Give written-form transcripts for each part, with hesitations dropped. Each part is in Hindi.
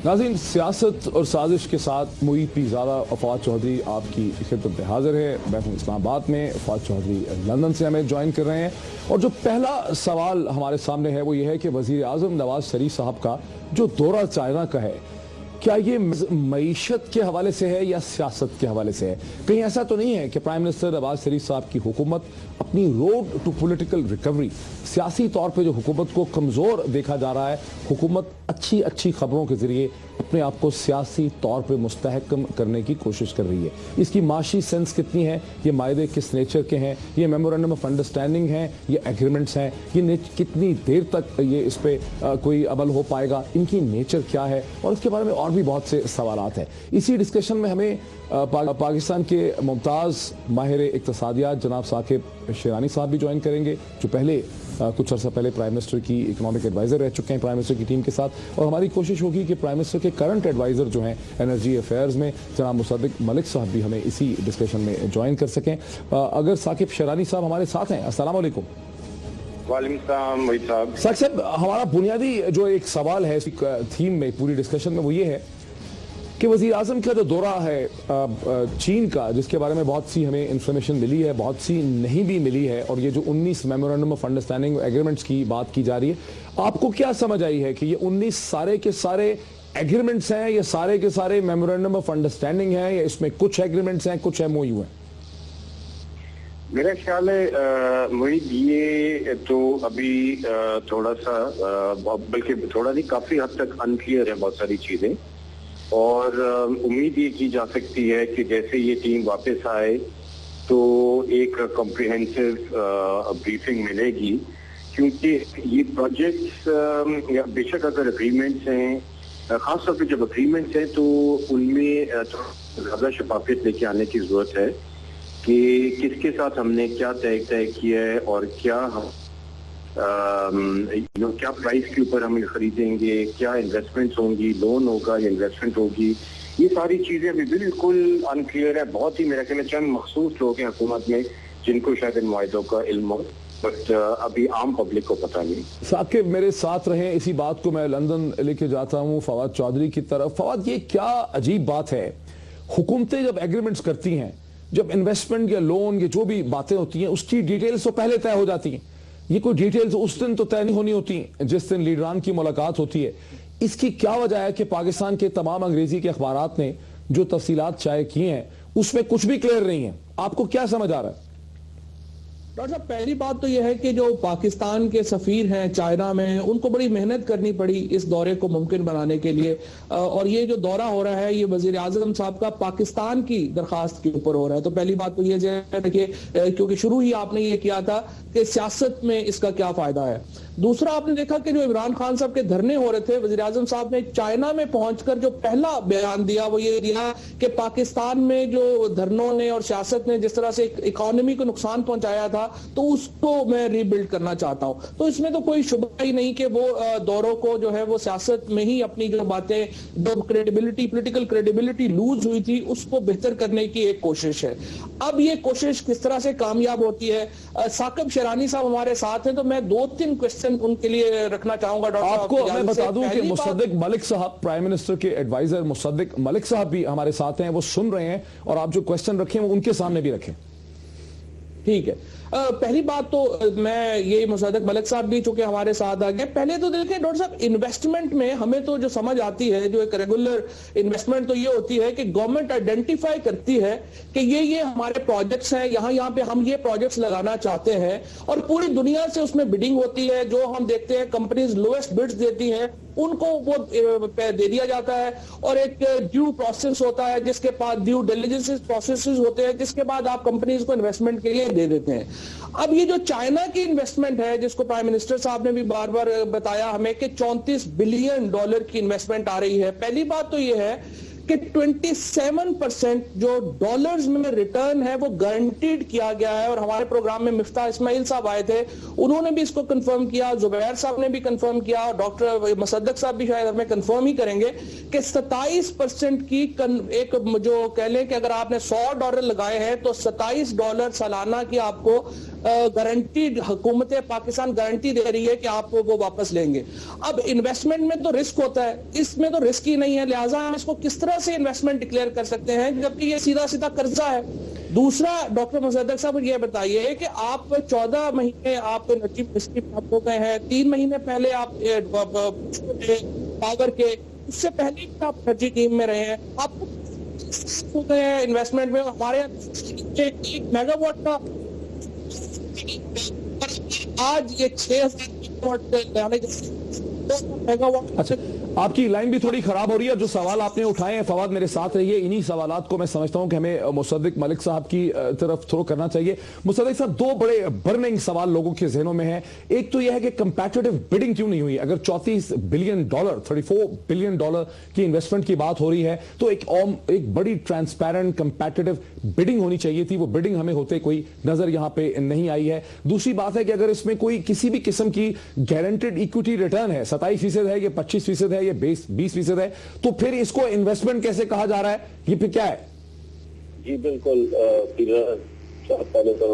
नाज़रीन, सियासत और साजिश के साथ मुईद पीरज़ादा और फवाद चौधरी आपकी खिदमत में हाजिर है। मैं हूँ इस्लामाबाद में, फवाद चौधरी लंदन से हमें ज्वाइन कर रहे हैं। और जो पहला सवाल हमारे सामने है वो ये है कि वज़ीर आज़म नवाज शरीफ साहब का जो दौरा चाइना का है, क्या ये मईशत के हवाले से है या सियासत के हवाले से है? कहीं ऐसा तो नहीं है कि प्राइम मिनिस्टर नवाज शरीफ साहब की हुकूमत अपनी रोड टू पॉलिटिकल रिकवरी, सियासी तौर पे जो हुकूमत को कमज़ोर देखा जा रहा है, हुकूमत अच्छी अच्छी खबरों के जरिए अपने आप को सियासी तौर पे मुस्तहकम करने की कोशिश कर रही है? इसकी माशी सेंस कितनी है? ये मायदे किस नेचर के हैं? ये मेमोरेंडम ऑफ अंडरस्टैंडिंग है, ये एग्रीमेंट्स हैं, ये कितनी देर तक ये इस पर कोई अमल हो पाएगा? इनकी नेचर क्या है? और इसके बारे में और भी बहुत से सवालात हैं। इसी डिस्कशन में हमें पाकिस्तान के मुमताज़ माहिर इक्तिसादियात जनाब साकिब शेरानी साहब भी ज्वाइन करेंगे, जो पहले कुछ अर्सा पहले प्राइम मिनिस्टर की इकोनॉमिक एडवाइज़र रह चुके हैं प्राइम मिनिस्टर की टीम के साथ। और हमारी कोशिश होगी कि प्राइम मिनिस्टर के करंट एडवाइज़र जो हैं एनर्जी अफेयर्स में, जनाब मुसद्दिक मलिक साहब भी हमें इसी डिस्कशन में ज्वाइन कर सकें। अगर साकिब शेरानी साहब हमारे साथ हैं, अस्सलाम वालेकुम। साहब, हमारा बुनियादी जो एक सवाल है थीम में पूरी डिस्कशन में वो ये है कि वज़ीर आज़म का जो दौरा है चीन का, जिसके बारे में बहुत सी हमें इंफॉर्मेशन मिली है, बहुत सी नहीं भी मिली है, और ये जो 19 मेमोरेंडम ऑफ अंडरस्टैंडिंग एग्रीमेंट्स की बात की जा रही है, आपको क्या समझ आई है कि ये 19 सारे के सारे एग्रीमेंट्स हैं, ये सारे के सारे मेमोरेंडम ऑफ अंडरस्टैंडिंग हैं, या इसमें कुछ एग्रीमेंट्स हैं, कुछ MOU हैं? मेरा ख्याल है मोहित, ये तो अभी थोड़ा सा बल्कि थोड़ा नहीं, काफी हद तक अनक्लियर है बहुत सारी चीजें। और उम्मीद ये की जा सकती है कि जैसे ये टीम वापस आए तो एक कॉम्प्रिहेंसिव ब्रीफिंग मिलेगी, क्योंकि ये प्रोजेक्ट्स या बेशक अगर एग्रीमेंट्स हैं, खासतौर पे जब एग्रीमेंट्स हैं तो उनमें ज्यादा शफाफियत लेके आने की जरूरत है कि किसके साथ हमने क्या तय किया है और क्या हम क्या प्राइस के ऊपर हम खरीदेंगे, क्या इन्वेस्टमेंट्स होंगी, लोन होगा या इन्वेस्टमेंट होगी। ये सारी चीजें अभी बिल्कुल अनक्लियर है। बहुत ही मेरे ख्याल में चंद मखसूस लोग हैं हुकूमत में जिनको शायद इन मुआहदों का इल्म हो, बट अभी आम पब्लिक को पता नहीं। साकिब मेरे साथ रहें, इसी बात को मैं लंदन लेके जाता हूँ फवाद चौधरी की तरफ। फवाद, ये क्या अजीब बात है, हुकूमतें जब एग्रीमेंट्स करती हैं, जब इन्वेस्टमेंट या लोन या जो भी बातें होती हैं, उसकी डिटेल्स तो पहले तय हो जाती हैं। ये कोई डिटेल्स उस दिन तो तय नहीं होनी होती जिस दिन लीडरान की मुलाकात होती है। इसकी क्या वजह है कि पाकिस्तान के तमाम अंग्रेजी के अखबारात ने जो तफसीलात शाये की हैं उसमें कुछ भी क्लियर नहीं है? आपको क्या समझ आ रहा है? डॉक्टर साहब, पहली बात तो यह है कि जो पाकिस्तान के सफीर हैं चाइना में, उनको बड़ी मेहनत करनी पड़ी इस दौरे को मुमकिन बनाने के लिए। और ये जो दौरा हो रहा है ये वजीर आजम साहब का पाकिस्तान की दरखास्त के ऊपर हो रहा है। तो पहली बात तो ये देखिए, क्योंकि शुरू ही आपने ये किया था कि सियासत में इसका क्या फायदा है। दूसरा, आपने देखा कि जो इमरान खान साहब के धरने हो रहे थे, वजीर आजम साहब ने चाइना में पहुंचकर जो पहला बयान दिया वो ये दिया कि पाकिस्तान में जो धरनों ने और सियासत ने जिस तरह से इकोनॉमी को नुकसान पहुंचाया था, तो उसको मैं रीबिल्ड करना चाहता हूं। तो इसमें तो कोई शुबा ही नहीं कि वो दौरों को जो है वो सियासत में ही अपनी जो बातें, जो क्रेडिबिलिटी, पॉलिटिकल क्रेडिबिलिटी लूज हुई थी, उसको बेहतर करने की एक कोशिश है। अब ये कोशिश किस तरह से कामयाब होती है? साकिब शेरानी साहब हमारे साथ हैं, तो मैं 2-3 क्वेश्चन उनके लिए रखना चाहूंगा। डॉक्टर आपको मैं बता दूं कि मुसद्दिक मलिक साहब, प्राइम मिनिस्टर के एडवाइजर मुसद्दिक मलिक साहब भी हमारे साथ हैं, वो सुन रहे हैं, और आप जो क्वेश्चन रखें वो उनके सामने भी रखें। ठीक है। पहली बात तो मैं ये मुसद्दिक मलिक साहब भी चूंकि हमारे साथ आ गए, पहले तो देखिए डॉक्टर साहब, इन्वेस्टमेंट में हमें तो जो समझ आती है, जो एक रेगुलर इन्वेस्टमेंट तो ये होती है कि गवर्नमेंट आइडेंटिफाई करती है कि ये हमारे प्रोजेक्ट्स हैं, यहाँ पे हम ये प्रोजेक्ट्स लगाना चाहते हैं, और पूरी दुनिया से उसमें बिडिंग होती है। जो हम देखते हैं कंपनीज लोएस्ट बिड्स देती हैं, उनको वो दे दिया जाता है, और एक ड्यू प्रोसेस होता है, जिसके बाद ड्यू डिलिजेंस प्रोसेसेस होते हैं, जिसके बाद आप कंपनीज को इन्वेस्टमेंट के लिए दे देते हैं। अब ये जो चाइना की इन्वेस्टमेंट है, जिसको प्राइम मिनिस्टर साहब ने भी बार बार बताया हमें कि $34 बिलियन की इन्वेस्टमेंट आ रही है। पहली बात तो ये है कि 27% जो डॉलर्स में रिटर्न है वो गारंटीड किया गया है। और हमारे प्रोग्राम में मिफ्ता इस्माइल साहब आए थे, उन्होंने भी इसको कंफर्म किया, जुबैर साहब ने भी कंफर्म किया, और डॉक्टर मुसद्दक साहब भी शायद हमें कंफर्म ही करेंगे कि 27% की एक जो कह लें कि अगर आपने $100 लगाए हैं तो $27 सालाना की आपको गारंटीड हुकूमत पाकिस्तान गारंटी दे रही है कि आप वो वापस लेंगे। अब इन्वेस्टमेंट में तो रिस्क होता है, इसमें तो रिस्क ही नहीं है, लिहाजा हम इसको किस तरह से इन्वेस्टमेंट डिक्लेयर कर सकते हैं जबकि ये सीधा सीधा कर्जा है। दूसरा, डॉक्टर मुसद्दक साहब ये बताइए कि आप 14 महीने आप एनर्जी मिनिस्ट्री में हो गए हैं, 3 महीने पहले आप पावर के, उससे पहले भी आप एनर्जी टीम में रहे हैं, आपको हो गए हैं इन्वेस्टमेंट में। हमारे 1 मेगावाट का आज ये 6000 मेगावाट। अच्छा, आपकी लाइन भी थोड़ी खराब हो रही है। जो सवाल आपने उठाए हैं फवाद, मेरे साथ रहिए। इन्हीं सवालात को मैं समझता हूं कि हमें मुसद्दिक मलिक साहब की तरफ थ्रो करना चाहिए। मुसद्दिक साहब, दो बड़े बर्निंग सवाल लोगों के जहनों में है। एक तो यह है कि कंपैटिटिव बिडिंग क्यों नहीं हुई? अगर $34 बिलियन $34 बिलियन की इन्वेस्टमेंट की बात हो रही है तो एक बड़ी ट्रांसपेरेंट कंपैटिटिव बिडिंग होनी चाहिए थी। वो बिडिंग हमें होते कोई नजर यहां पे नहीं आई है। दूसरी बात है कि अगर इसमें कोई किसी भी किस्म की गारंटेड इक्विटी रिटर्न है, 27% है, ये 25% है, ये 20% है, तो फिर इसको इन्वेस्टमेंट कैसे कहा जा रहा है? ये फिर क्या है? जी बिल्कुल, पहले तो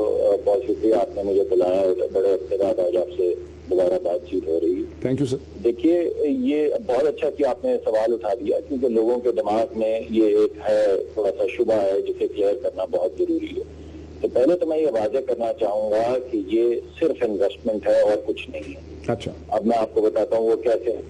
बहुत शुक्रिया, आपने मुझे बुलाया और बड़े हफ्ते बाद आज आपसे दोबारा बातचीत हो रही है। Thank you sir. देखिए, ये बहुत अच्छा कि आपने सवाल उठा दिया, क्योंकि लोगों के दिमाग में ये एक है, थोड़ा सा शुबा है जिसे क्लियर करना बहुत जरूरी है। तो पहले तो मैं ये वाज़ेह करना चाहूंगा कि ये सिर्फ इन्वेस्टमेंट है और कुछ नहीं है। अच्छा, अब मैं आपको बताता हूँ वो कैसे है।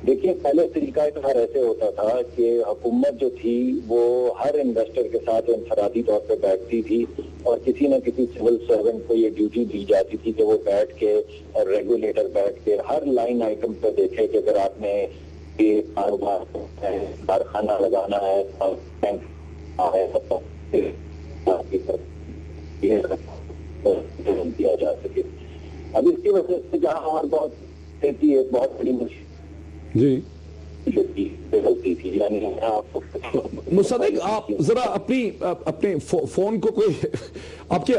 देखिए, पहले तरीकाकार ऐसे होता था कि हुकूमत जो थी वो हर इन्वेस्टर के साथ इंफरादी तौर पे बैठती थी और किसी न किसी सिविल सर्वेंट को ये ड्यूटी दी जाती थी कि वो बैठ के और रेगुलेटर बैठ के हर लाइन आइटम पे देखे कि अगर आपने ये कारोबार है, कारखाना लगाना है, बैंक दिया जा सके। अब इसकी वजह से जहाँ और बहुत खेती एक बहुत बड़ी मुश्किल जी गलती थी, यानी मुसद्दिक, आप जरा अपने फोन को कोई आपके,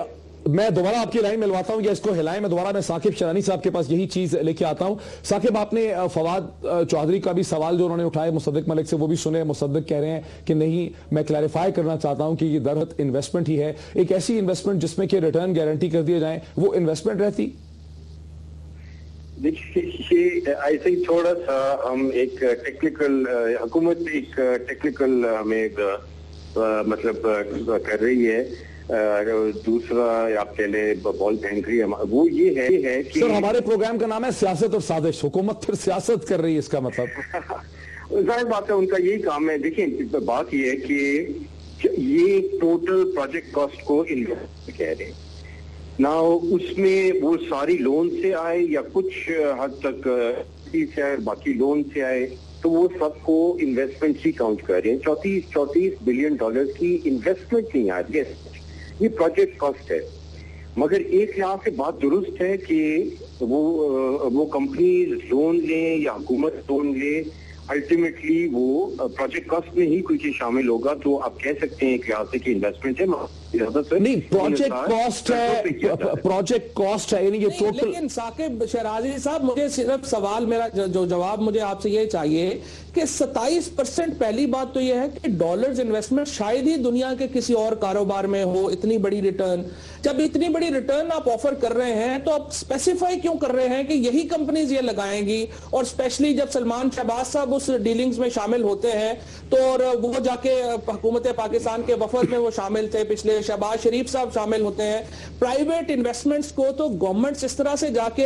मैं दोबारा आपकी लाइन मिलवाता हूं या इसको हिलाएं। मैं साकिब शरानी साहब के पास यही चीज लेके आता हूं। साकिब, आपने फवाद चौधरी का भी सवाल जो उन्होंने उठाया मुसद्दिक मलिक से वो भी सुने। मुसद्दिक कह रहे हैं कि नहीं, मैं क्लैरिफाई करना चाहता हूं कि ये दरअसल इन्वेस्टमेंट ही है, एक ऐसी इन्वेस्टमेंट जिसमें कि रिटर्न गारंटी कर दिए जाए, वो इन्वेस्टमेंट रहती। देखिए, ऐसे ही थोड़ा सा हम एक टेक्निकल, हुकूमत एक टेक्निकल हमें मतलब कर रही है। दूसरा आप कह ले बॉल फेंक रही है, वो ये है कि सर, हमारे प्रोग्राम का नाम है सियासत और साजिश, हुकूमत फिर सियासत कर रही है, इसका मतलब जाहिर बात है उनका यही काम है। देखिए, बात ये है कि ये टोटल प्रोजेक्ट कॉस्ट को इन्वेस्ट कह रहे हैं ना, उसमें वो सारी लोन से आए या कुछ हद तक से आए, बाकी लोन से आए, तो वो सबको इन्वेस्टमेंट ही काउंट कर रहे हैं। 34 बिलियन डॉलर की इन्वेस्टमेंट नहीं आ रही है, ये प्रोजेक्ट कॉस्ट है। मगर एक यहाँ से बात दुरुस्त है कि वो कंपनी लोन ले या हुकूमत लोन ले, अल्टीमेटली वो प्रोजेक्ट कॉस्ट में ही कोई चीज शामिल होगा, तो आप कह सकते हैं कि यहाँ से कि इन्वेस्टमेंट है। नहीं, प्रोजेक्ट कॉस्ट है, प्रोजेक्ट कॉस्ट है, यानी ये टोटल। लेकिन साकिब शराजी साहब, मुझे सिर्फ सवाल, मेरा जो जवाब मुझे आपसे ये चाहिए कि 27% पहली बात तो ये है कि डॉलर्स इन्वेस्टमेंट शायद ही दुनिया के किसी और कारोबार में हो इतनी बड़ी रिटर्न। जब इतनी बड़ी रिटर्न आप ऑफर कर रहे हैं तो आप स्पेसिफाई क्यों कर रहे हैं कि यही कंपनीज ये लगाएंगी? और स्पेशली जब सलमान शहबाज साहब उस डीलिंग्स में शामिल होते हैं तो, और वो जाके हुकूमत पाकिस्तान के वफद में वो शामिल थे, पिछले शहबाज शरीफ साहब शामिल होते हैं। प्राइवेट इन्वेस्टमेंट्स को तो गवर्नमेंट्स इस तरह से जाके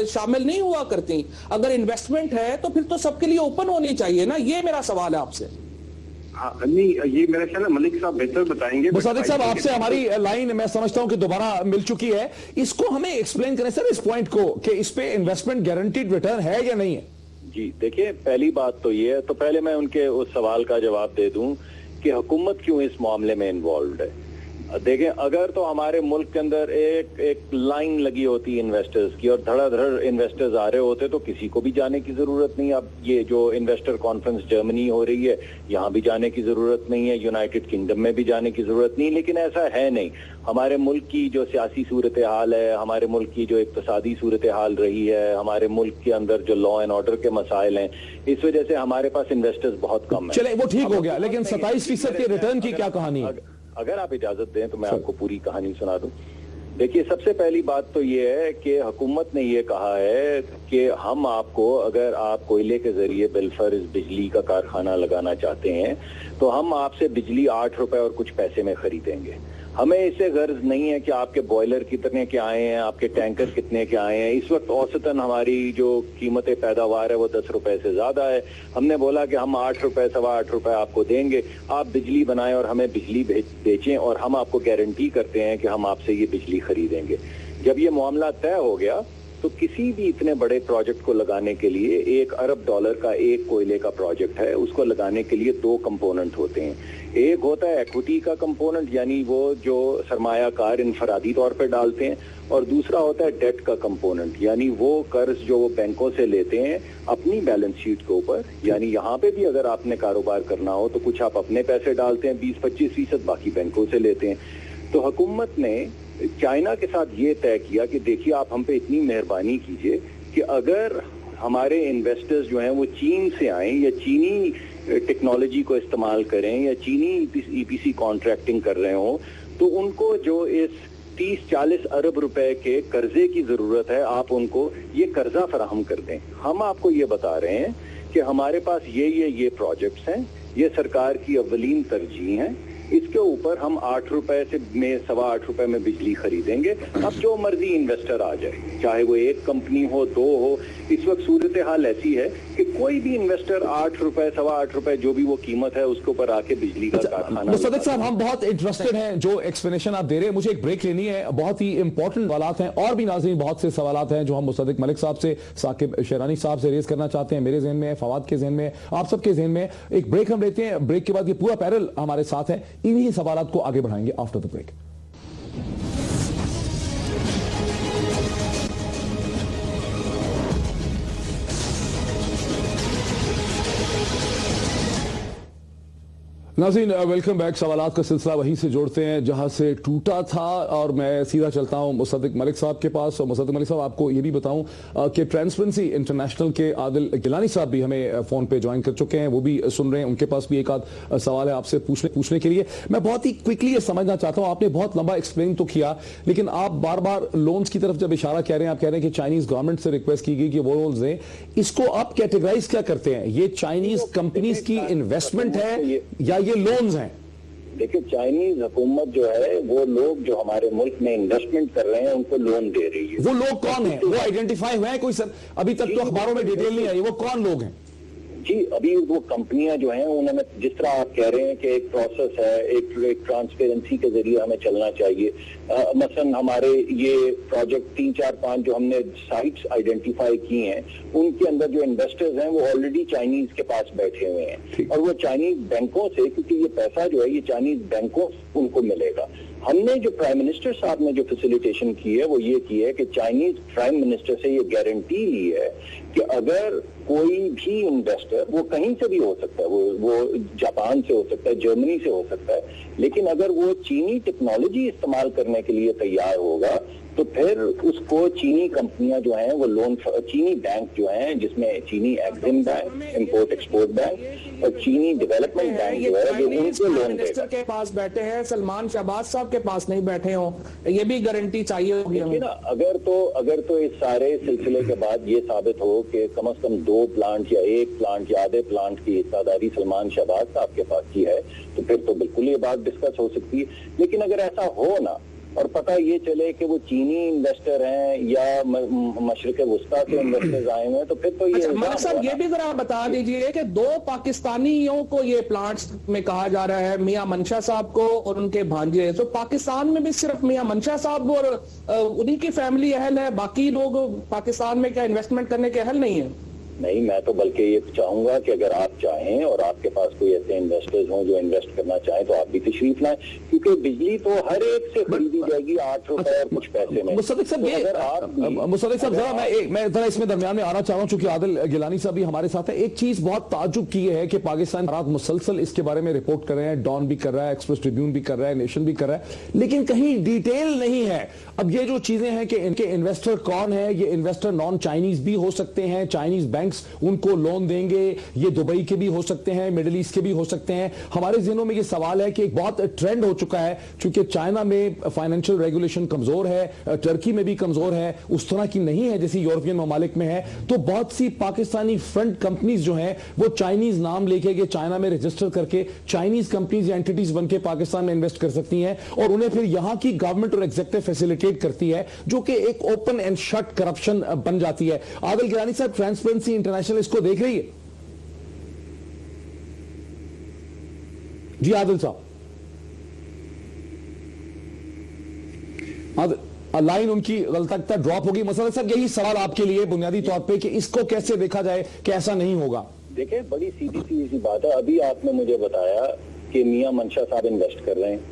शामिल नहीं हुआ करती। अगर इन्वेस्टमेंट है तो फिर तो सबके लिए ओपन होनी चाहिए ना, ये मेरा सवाल है आपसे। नहीं, ये मेरा ख्याल है मलिक साहब बेहतर बताएंगे। मुसद्दिक साहब, आपसे हमारी लाइन मैं समझता हूं कि दोबारा मिल चुकी है। इसको हमें एक्सप्लेन करें सर, इस पॉइंट को, कि इस पे इन्वेस्टमेंट गारंटीड रिटर्न है या नहीं है? जी देखिए, पहली बात तो ये है, तो पहले मैं उनके उस सवाल का जवाब दे दूं कि हुकूमत क्यों इस मामले में इन्वॉल्व है। देखें, अगर तो हमारे मुल्क के अंदर एक लाइन लगी होती इन्वेस्टर्स की और धड़ाधड़ इन्वेस्टर्स आ रहे होते तो किसी को भी जाने की जरूरत नहीं। अब ये जो इन्वेस्टर कॉन्फ्रेंस जर्मनी हो रही है, यहाँ भी जाने की जरूरत नहीं है, यूनाइटेड किंगडम में भी जाने की जरूरत नहीं, लेकिन ऐसा है नहीं। हमारे मुल्क की जो सियासी सूरत हाल है, हमारे मुल्क की जो इक्तिसादी सूरत हाल रही है, हमारे मुल्क के अंदर जो लॉ एंड ऑर्डर के मसाइल हैं, इस वजह से हमारे पास इन्वेस्टर्स बहुत कम है। चले वो ठीक हो गया, लेकिन 27% के रिटर्न की क्या कहानी है? अगर आप इजाजत दें तो मैं आपको पूरी कहानी सुना दूं। देखिए, सबसे पहली बात तो ये है कि हुकूमत ने ये कहा है कि हम आपको, अगर आप कोयले के जरिए बिलफर्ज बिजली का कारखाना लगाना चाहते हैं तो हम आपसे बिजली 8 रुपए और कुछ पैसे में खरीदेंगे। हमें इससे गर्ज नहीं है कि आपके बॉयलर कितने के आए हैं, आपके टैंकर कितने के आए हैं। इस वक्त औसतन हमारी जो कीमत पैदावार है वो 10 रुपए से ज्यादा है। हमने बोला कि हम 8 रुपए, 8.25 रुपए आपको देंगे, आप बिजली बनाएं और हमें बिजली बेचें, और हम आपको गारंटी करते हैं कि हम आपसे ये बिजली खरीदेंगे। जब ये मामला तय हो गया तो किसी भी इतने बड़े प्रोजेक्ट को लगाने के लिए $1 अरब का एक कोयले का प्रोजेक्ट है, उसको लगाने के लिए 2 कंपोनेंट होते हैं। एक होता है इक्विटी का कंपोनेंट, यानी वो जो सरमायाकार इनफरादी तौर पर डालते हैं, और दूसरा होता है डेट का कंपोनेंट, यानी वो कर्ज जो वो बैंकों से लेते हैं अपनी बैलेंस शीट के ऊपर। यानी यहाँ पे भी अगर आपने कारोबार करना हो तो कुछ आप अपने पैसे डालते हैं 20-25%, बाकी बैंकों से लेते हैं। तो हुकूमत ने चाइना के साथ ये तय किया कि देखिए, आप हम पे इतनी मेहरबानी कीजिए कि अगर हमारे इन्वेस्टर्स जो हैं वो चीन से आए या चीनी टेक्नोलॉजी को इस्तेमाल करें या चीनी ईपीसी कॉन्ट्रैक्टिंग कर रहे हो, तो उनको जो इस 30-40 अरब रुपए के कर्जे की जरूरत है, आप उनको ये कर्जा फराहम कर दें। हम आपको ये बता रहे हैं कि हमारे पास ये प्रोजेक्ट्स हैं, ये सरकार की अव्वलीन तरजीह हैं, इसके ऊपर हम 8 रुपए से में 8.25 रुपए में बिजली खरीदेंगे। अब जो मर्जी इन्वेस्टर आ जाए, चाहे वो एक कंपनी हो, 2 हो। इस वक्त सूरत हाल ऐसी है कि कोई भी इन्वेस्टर 8 रुपए, 8.25 रुपए जो भी वो कीमत है उसके ऊपर आके बिजली का कारखाना। मुस्तफिक साहब, हम बहुत इंटरेस्टेड हैं जो एक्सप्लेनेशन आप दे रहे हैं। मुझे एक ब्रेक लेनी है, बहुत ही इंपॉर्टेंट सवालात हैं, और भी नाज़रीन बहुत से सवालात हैं जो हम मुस्तफिक मलिक साहब से, साकिब शेरानी साहब से रेज करना चाहते हैं। मेरे जहन में, फवाद के जहन में, आप सबके जहन में। एक ब्रेक हम लेते हैं, ब्रेक के बाद ये पूरा पैनल हमारे साथ है, इन्हीं सवालात को आगे बढ़ाएंगे आफ्टर द ब्रेक। नाज़रीन, वेलकम बैक। सवालात का सिलसिला वहीं से जोड़ते हैं जहां से टूटा था, और मैं सीधा चलता हूं मुसद्दिक मलिक साहब के पास। और मुसद्दिक मलिक साहब, आपको ये भी बताऊं कि ट्रांसपेरेंसी इंटरनेशनल के आदिल गिलानी साहब भी हमें फोन पे ज्वाइन कर चुके हैं, वो भी सुन रहे हैं। उनके पास भी एक आध सवाल है आपसे पूछने के लिए। मैं बहुत ही क्विकली ये समझना चाहता हूं, आपने बहुत लंबा एक्सप्लेन तो किया, लेकिन आप बार बार लोन्स की तरफ जब इशारा कह रहे हैं, आप कह रहे हैं कि चाइनीज गवर्नमेंट से रिक्वेस्ट की गई कि वो लोन्स दें, इसको आप कैटेगराइज क्या करते हैं? ये चाइनीज कंपनीज की इन्वेस्टमेंट है या ये लोन्स हैं? देखिए, चाइनीज हुकूमत जो है, वो लोग जो हमारे मुल्क में इन्वेस्टमेंट कर रहे हैं उनको लोन दे रही है। वो लोग कौन है? वो आइडेंटिफाई हुए हैं कोई? सर, अभी तक तो अखबारों में डिटेल नहीं आई, वो कौन लोग हैं? जी, अभी वो कंपनियां जो हैं उन्होंने, जिस तरह आप कह रहे हैं कि एक प्रोसेस है, एक ट्रांसपेरेंसी के जरिए हमें चलना चाहिए। मसलन हमारे ये प्रोजेक्ट 3, 4, 5 जो हमने साइट्स आइडेंटिफाई की हैं, उनके अंदर जो इन्वेस्टर्स हैं वो ऑलरेडी चाइनीज के पास बैठे हुए हैं, और वो चाइनीज बैंकों से, क्योंकि ये पैसा जो है ये चाइनीज बैंकों से उनको मिलेगा। हमने जो प्राइम मिनिस्टर साहब ने जो फैसिलिटेशन की है वो ये की है कि चाइनीज प्राइम मिनिस्टर से ये गारंटी ली है कि अगर कोई भी इन्वेस्टर, वो कहीं से भी हो सकता है, वो जापान से हो सकता है, जर्मनी से हो सकता है, लेकिन अगर वो चीनी टेक्नोलॉजी इस्तेमाल करने के लिए तैयार होगा तो फिर उसको चीनी कंपनियां जो हैं वो लोन, चीनी बैंक जो हैं, जिसमें चीनी EXIM bank, import export bank और चीनी डेवलपमेंट बैंक जो है, वो उनको लोन देगा। के पास बैठे हैं, सलमान शहबाज साहब के पास नहीं बैठे हो, ये भी गारंटी चाहिए होगी हमें ना। अगर तो इस सारे सिलसिले के बाद ये साबित हो कि कम से कम 2 प्लांट या 1 प्लांट या आधे प्लांट की हिस्सेदारी सलमान शहबाज साहब के पास की है, तो फिर तो बिल्कुल ये बात डिस्कस हो सकती है। लेकिन अगर ऐसा हो ना, और पता ये चले कि वो चीनी इन्वेस्टर हैं या मशरिक वस्ता के इन्वेस्टर्स आए हुए हैं, तो फिर तो ये मलिक साहब, ये भी जरा बता दीजिए कि 2 पाकिस्तानियों को ये प्लांट्स में कहा जा रहा है, मियां मंशा साहब को और उनके भांजे। तो पाकिस्तान में भी सिर्फ मियां मंशा साहब और उन्हीं की फैमिली अहल है, बाकी लोग पाकिस्तान में क्या इन्वेस्टमेंट करने के अहल नहीं है? नहीं, मैं तो बल्कि ये चाहूंगा कि अगर आप चाहें और आपके पास कोई ऐसे इन्वेस्टर्स हों जो इन्वेस्ट करना चाहें तो आप भी तशरीफ लाएं, क्योंकि बिजली तो हर एक से खरीदी जाएगी 8 रुपए और कुछ पैसे में। मुसद्दिक साहब, मुसद्दिक साहब जरा मैं जरा इसमें दरमियान में आना चाह रहा हूं, चूंकि आदिल गिलानी साहब भी हमारे साथ है। एक चीज बहुत ताज्जुब की है कि पाकिस्तान रात मुसलसल इसके बारे में रिपोर्ट कर रहे हैं, डॉन भी कर रहा है, एक्सप्रेस ट्रिब्यून भी कर रहा है, नेशन भी कर रहा है, लेकिन कहीं डिटेल नहीं है। अब ये जो चीजें हैं कि इनके इन्वेस्टर कौन है, ये इन्वेस्टर नॉन चाइनीज भी हो सकते हैं, चाइनीज बैंक्स उनको लोन देंगे, ये दुबई के भी हो सकते हैं, मिडिल ईस्ट के भी हो सकते हैं। हमारे ज़हनों में ये सवाल है कि एक बहुत ट्रेंड हो चुका है, चूंकि चाइना में फाइनेंशियल रेगुलेशन कमजोर है, टर्की में भी कमजोर है, उस तरह की नहीं है जैसी यूरोपियन ममालिक में है, तो बहुत सी पाकिस्तानी फ्रंट कंपनीज जो हैं वो चाइनीज नाम लेके के चाइना में रजिस्टर करके चाइनीज कंपनीज या एंटिटीज बन के पाकिस्तान में इन्वेस्ट कर सकती हैं और उन्हें फिर यहां की गवर्नमेंट और एग्जीक्यूटिव फैसिलिटेट करती है, जो कि एक ओपन एंड शट करप्शन बन जाती है। आदिल गिलानी साहब, ट्रांसपेरेंसी इंटरनेशनल इसको देख रही है? जी आदिल साहब, लाइन उनकी लगता ड्रॉप होगी। मसला साहब यही सवाल आपके लिए बुनियादी तौर पे कि इसको कैसे देखा जाए कि ऐसा नहीं होगा। देखिए, बड़ी सीधी सी बात है। अभी आपने मुझे बताया कि मियां मंशा साहब इन्वेस्ट कर रहे हैं,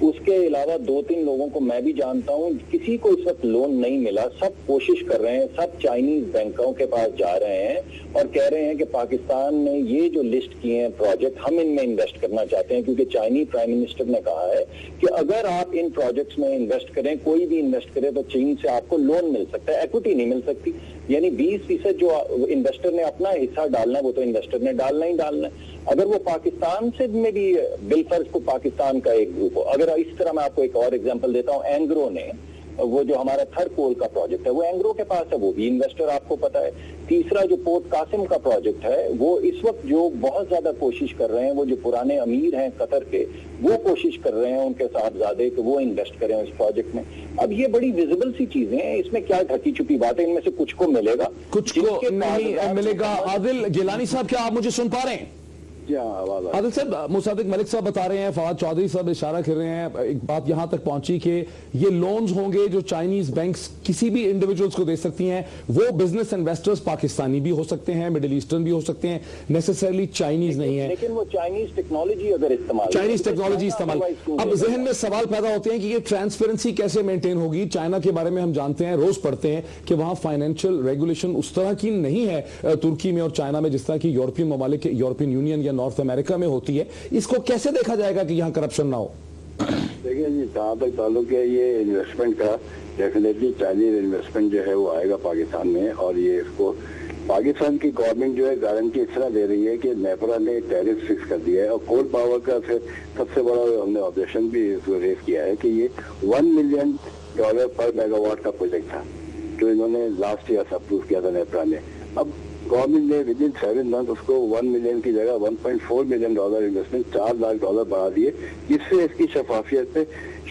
उसके अलावा 2-3 लोगों को मैं भी जानता हूं, किसी को इस वक्त लोन नहीं मिला, सब कोशिश कर रहे हैं, सब चाइनीज बैंकों के पास जा रहे हैं और कह रहे हैं कि पाकिस्तान ने ये जो लिस्ट किए हैं प्रोजेक्ट, हम इनमें इन्वेस्ट करना चाहते हैं, क्योंकि चाइनीज प्राइम मिनिस्टर ने कहा है कि अगर आप इन प्रोजेक्ट्स में इन्वेस्ट करें, कोई भी इन्वेस्ट करे, तो चीन से आपको लोन मिल सकता है, इक्विटी नहीं मिल सकती। यानी 20% जो इन्वेस्टर ने अपना हिस्सा डालना है वो तो इन्वेस्टर ने डालना ही डालना है। अगर वो पाकिस्तान से में भी बिलफर्ज को पाकिस्तान का एक ग्रुप हो, अगर इस तरह मैं आपको एक और एग्जांपल देता हूं, एंग्रो ने वो जो हमारा थर्ड कोल का प्रोजेक्ट है वो एंग्रो के पास है, वो भी इन्वेस्टर आपको पता है। तीसरा जो पोर्ट कासिम का प्रोजेक्ट है, वो इस वक्त जो बहुत ज्यादा कोशिश कर रहे हैं, वो जो पुराने अमीर हैं कतर के, वो कोशिश कर रहे हैं उनके साहबजादे कि वो इन्वेस्ट करें इस प्रोजेक्ट में। अब ये बड़ी विजिबल सी चीजें हैं, इसमें क्या ढकी छुपी बात है, इनमें से कुछ को मिलेगा, कुछ को नहीं मिलेगा। आदिल गिलानी साहब, क्या आप मुझे सुन पा रहे हैं? आदिल साहब, मुसादिक मलिक साहब बता रहे हैं, फवाद चौधरी साहब इशारा कर रहे हैं, एक बात यहां तक पहुंची कि ये लोन्स होंगे जो चाइनीज बैंक्स किसी भी इंडिविजुअल्स को दे सकती हैं, वो बिजनेस इन्वेस्टर्स पाकिस्तानी भी हो सकते हैं, मिडिल ईस्टर्न भी हो सकते हैं, नेसेसरली चाइनीज नहीं है, लेकिन वो चाइनीज टेक्नोलॉजी अगर इस्तेमाल, चाइनीज टेक्नोलॉजी इस्तेमाल। अब जहन में सवाल पैदा होते हैं कि ये ट्रांसपेरेंसी कैसे मेंटेन होगी। चाइना के बारे में हम जानते हैं, रोज पढ़ते हैं कि वहां फाइनेंशियल रेगुलेशन उस तरह की नहीं है तुर्की में और चाइना में जिस तरह की यूरोपियन ममालिक, यूरोपियन यूनियन या नॉर्थ अमेरिका में होती है। इसको कैसे देखा जाएगा कि यहां करप्शन ना हो? देखिए जी, जहाँ तक ताल्लुक है ये इन्वेस्टमेंट का, डेफिनेटली चाइनीज इन्वेस्टमेंट जो है वो आएगा पाकिस्तान में, और ये इसको पाकिस्तान की गवर्नमेंट जो है गारंटी इस तरह दे रही है कि नेपरा ने टैरिफ फिक्स कर दिया है। और कोल पावर का फिर सबसे बड़ा हमने ऑब्जेक्शन भी रेज किया है कि ये $1 मिलियन पर मेगावाट का प्रोजेक्ट था जो इन्होंने लास्ट ईयर अप्रूव किया था नेपरा ने। अब गवर्नमेंट ने विद इन 7 मंथ उसको 1 मिलियन की जगह $1.4 मिलियन इन्वेस्टमेंट, $4 लाख बढ़ा दिए, जिससे इसकी शफाफियत पे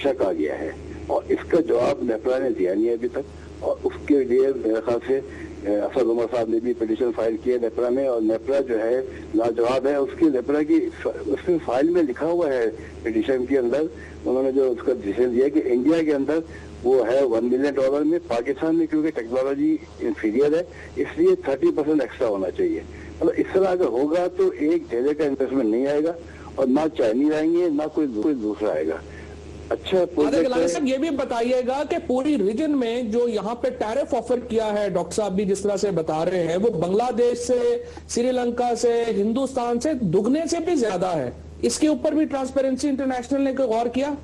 शक आ गया है। और इसका जवाब नेपरा ने दिया नहीं है अभी तक, और उसके लिए मेरे ख्याल से असद उमर साहब ने भी पिटीशन फाइल किया नेपरा में, और नेपरा जो है लाजवाब है। उसकी नेपरा की उसमें फाइल में लिखा हुआ है पिटीशन के अंदर, उन्होंने जो उसका डिसीजन दिया कि इंडिया के अंदर वो है $1 मिलियन में, पाकिस्तान में क्योंकि टेक्नोलॉजी इंफीरियर है इसलिए 30% एक्स्ट्रा होना चाहिए। मतलब इस तरह अगर होगा तो एक जगह का इन्वेस्टमेंट नहीं आएगा, और ना चाइनीज आएंगे ना कोई दूसरा आएगा। अच्छा, साहब ये भी बताइएगा कि पूरी रीजन में जो यहाँ पे टैरिफ ऑफर किया है, डॉक्टर साहब भी जिस तरह से बता रहे हैं, वो बांग्लादेश से, श्रीलंका से, हिंदुस्तान से दुगने से भी ज्यादा है। इसके ऊपर भी ट्रांसपेरेंसी इंटरनेशनल ने कोई गौर किया?